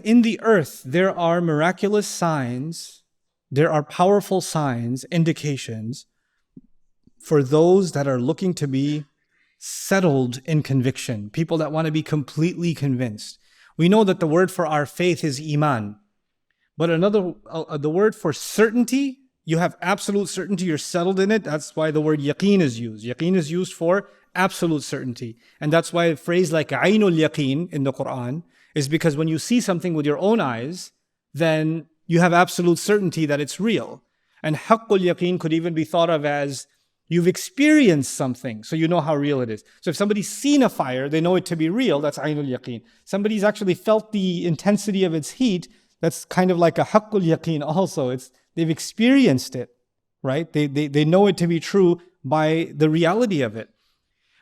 in the earth there are miraculous signs, there are powerful signs, indications for those that are looking to be settled in conviction, people that want to be completely convinced. We know that the word for our faith is iman, but the word for certainty, you have absolute certainty, you're settled in it. That's why the word yakin is used. Yakin is used for absolute certainty. And that's why a phrase like aynul yaqeen in the Quran is because when you see something with your own eyes, then you have absolute certainty that it's real. And haqqul yaqeen could even be thought of as you've experienced something, so you know how real it is. So if somebody's seen a fire, they know it to be real, that's aynul yaqeen. Somebody's actually felt the intensity of its heat, that's kind of like a haqqul yaqeen also. They've experienced it, right? They know it to be true by the reality of it.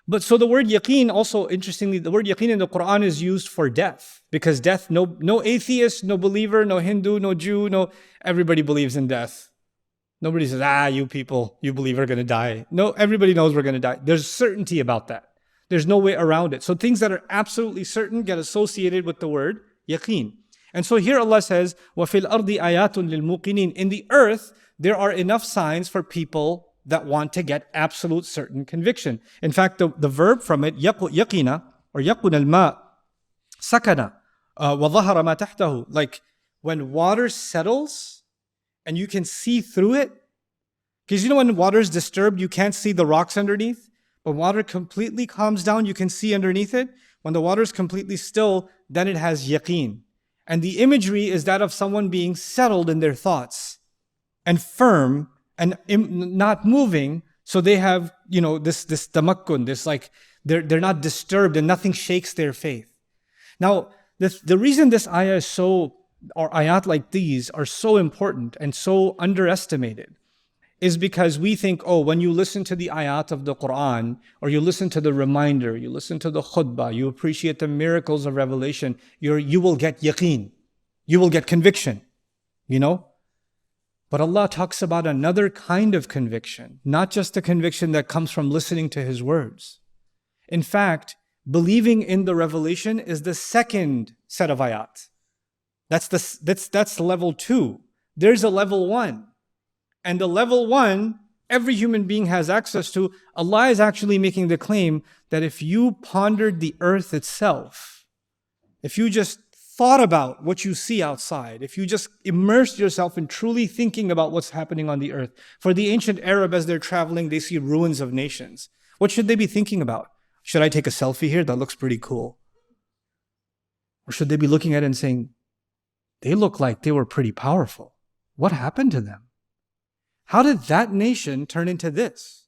But so the word yaqeen also, interestingly, the word yaqeen in the Quran is used for death. Because death, no atheist, no believer, no Hindu, no Jew, everybody believes in death. Nobody says, you people, you believe are going to die. No, everybody knows we're going to die. There's certainty about that. There's no way around it. So things that are absolutely certain get associated with the word yaqeen. And so here Allah says, وَفِي الْأَرْضِ آيَاتٌ لِلْمُوقِنِينَ. In the earth, there are enough signs for people that want to get absolute certain conviction. In fact, the verb from it, yaqina, or yaqun al-ma, sakana, وَظَهَرَ مَا تَحْتَهُ. Like when water settles, and you can see through it. Because when water is disturbed, you can't see the rocks underneath. When water completely calms down, you can see underneath it. When the water is completely still, then it has yaqeen. And the imagery is that of someone being settled in their thoughts and firm and not moving. So they have, this tamakkun, this like, they're not disturbed and nothing shakes their faith. Now, the reason this ayah is or ayat like these are so important and so underestimated is because we think, when you listen to the ayat of the Quran, or you listen to the reminder, you listen to the khutbah, you appreciate the miracles of revelation, you will get yaqeen, you will get conviction, But Allah talks about another kind of conviction, not just the conviction that comes from listening to His words. In fact, believing in the revelation is the second set of ayat. That's level 2. There's a level 1. And the level 1, every human being has access to. Allah is actually making the claim that if you pondered the earth itself, if you just thought about what you see outside, if you just immersed yourself in truly thinking about what's happening on the earth. For the ancient Arab, as they're traveling, they see ruins of nations. What should they be thinking about? Should I take a selfie here? That looks pretty cool. Or should they be looking at it and saying, they look like they were pretty powerful. What happened to them? How did that nation turn into this?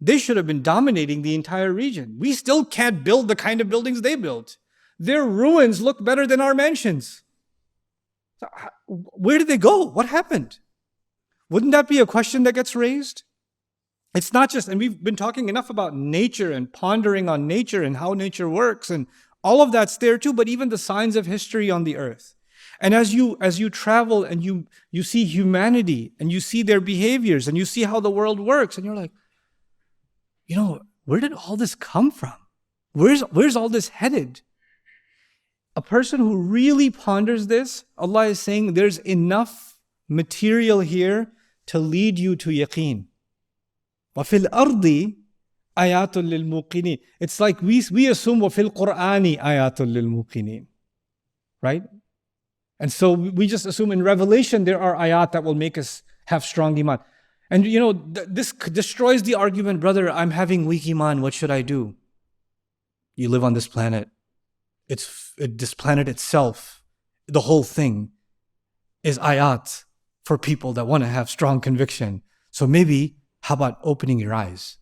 They should have been dominating the entire region. We still can't build the kind of buildings they built. Their ruins look better than our mansions. So, where did they go? What happened? Wouldn't that be a question that gets raised? It's not just, and we've been talking enough about nature and pondering on nature and how nature works, and all of that's there too, but even the signs of history on the earth. And as you travel and you see humanity and you see their behaviors and you see how the world works, and you're like, where did all this come from? Where's all this headed? A person who really ponders this, Allah is saying there's enough material here to lead you to yaqeen. وَفِي الْأَرْضِ آيَاتٌ لِلْمُوقِنِينَ. It's like we assume وَفِي الْقُرْآنِ آيَاتٌ لِلْمُوقِنِينَ. Right? And so we just assume in Revelation there are ayat that will make us have strong iman. And this destroys the argument, brother, I'm having weak iman, what should I do? You live on this planet. This planet itself, the whole thing, is ayat for people that want to have strong conviction. So maybe, how about opening your eyes?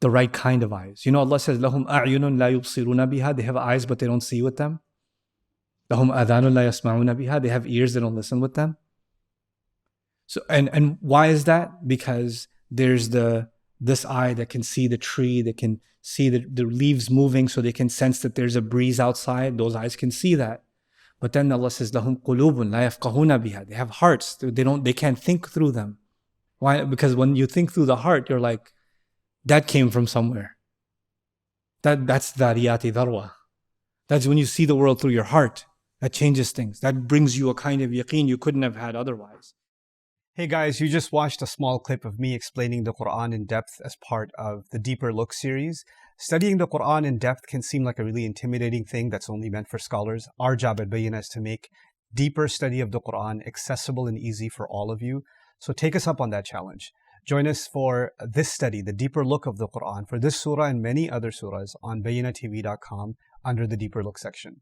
The right kind of eyes. Allah says, لَهُمْ أَعْيُنٌ لَا يُبْصِرُونَ بِهَا. They have eyes, but they don't see with them. لَهُمْ أَذَانٌ لَا يَسْمَعُونَ بِهَا. They have ears, they don't listen with them. So, and why is that? Because there's this eye that can see the tree, that can see the leaves moving, so they can sense that there's a breeze outside. Those eyes can see that. But then Allah says, لَهُمْ قُلُوبٌ لَا يَفْقَهُونَ بِهَا. They have hearts. They can't think through them. Why? Because when you think through the heart, you're like, that came from somewhere. That's Adh-Dhariyat. That's when you see the world through your heart. That changes things. That brings you a kind of yaqeen you couldn't have had otherwise. Hey guys, you just watched a small clip of me explaining the Quran in depth as part of the Deeper Look series. Studying the Quran in depth can seem like a really intimidating thing that's only meant for scholars. Our job at Bayyinah is to make deeper study of the Quran accessible and easy for all of you. So take us up on that challenge. Join us for this study, the Deeper Look of the Quran, for this surah and many other surahs on BayyinahTV.com under the Deeper Look section.